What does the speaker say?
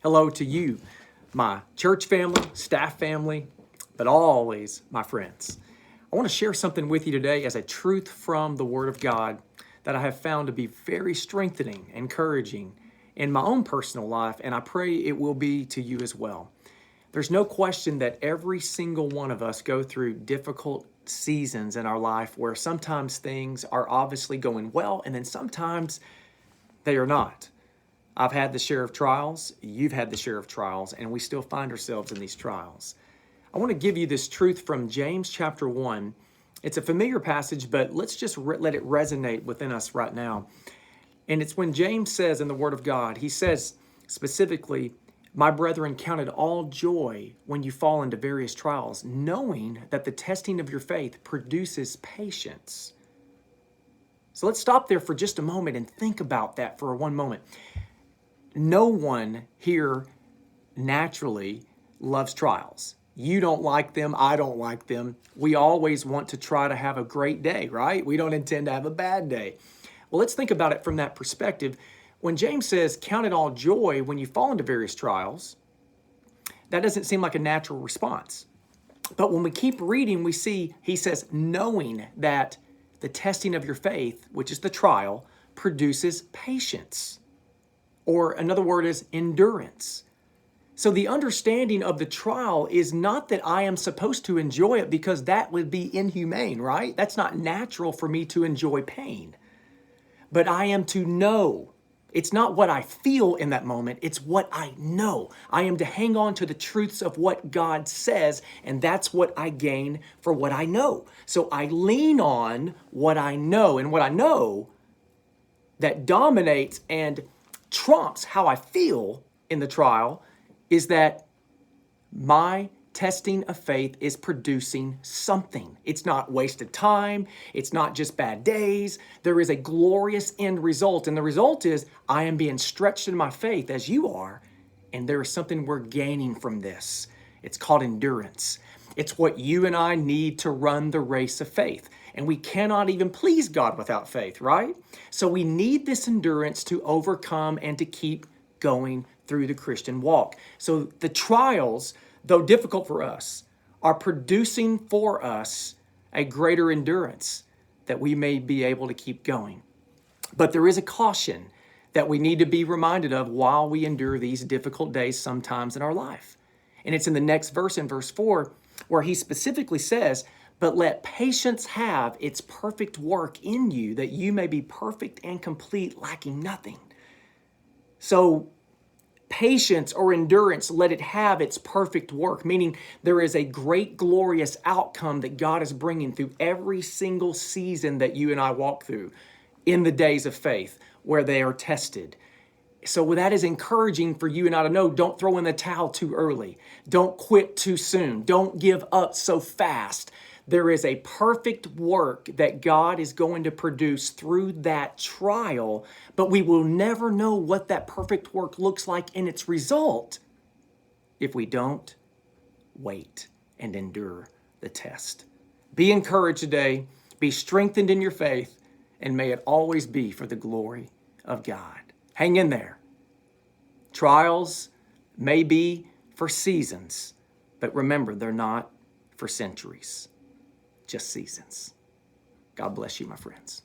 Hello to you, my church family, staff family, but always my friends. I want to share something with you today as a truth from the Word of God that I have found to be very strengthening, encouraging in my own personal life, and I pray it will be to you as well. There's no question that every single one of us go through difficult seasons in our life where sometimes things are obviously going well and then sometimes they are not. I've had the share of trials, you've had the share of trials, and we still find ourselves in these trials. I want to give you this truth from James chapter 1. It's a familiar passage, but let's just let it resonate within us right now. And it's when James says in the Word of God, he says specifically, "My brethren, count it all joy when you fall into various trials, knowing that the testing of your faith produces patience." So let's stop there for just a moment and think about that for one moment. No one here naturally loves trials. You don't like them. I don't like them. We always want to try to have a great day, right? We don't intend to have a bad day. Well, let's think about it from that perspective. When James says, count it all joy when you fall into various trials, that doesn't seem like a natural response. But when we keep reading, we see he says, knowing that the testing of your faith, which is the trial, produces patience. Or another word is endurance. So the understanding of the trial is not that I am supposed to enjoy it, because that would be inhumane, right? That's not natural for me to enjoy pain. But I am to know. It's not what I feel in that moment, it's what I know. I am to hang on to the truths of what God says, and that's what I gain for what I know. So I lean on what I know, and what I know that dominates and trumps how I feel in the trial is that my testing of faith is producing something. It's not wasted time. It's not just bad days. There is a glorious end result. And the result is I am being stretched in my faith as you are. And there is something we're gaining from this. It's called endurance. It's what you and I need to run the race of faith. And we cannot even please God without faith, right? So we need this endurance to overcome and to keep going through the Christian walk. So the trials, though difficult for us, are producing for us a greater endurance that we may be able to keep going. But there is a caution that we need to be reminded of while we endure these difficult days sometimes in our life. And it's in the next verse, in verse 4, where he specifically says, "But let patience have its perfect work in you, that you may be perfect and complete, lacking nothing." So patience or endurance, let it have its perfect work, meaning there is a great glorious outcome that God is bringing through every single season that you and I walk through in the days of faith where they are tested. So that is encouraging for you and I to know, don't throw in the towel too early. Don't quit too soon. Don't give up so fast. There is a perfect work that God is going to produce through that trial, but we will never know what that perfect work looks like in its result if we don't wait and endure the test. Be encouraged today. Be strengthened in your faith, and may it always be for the glory of God. Hang in there. Trials may be for seasons, but remember, they're not for centuries, just seasons. God bless you, my friends.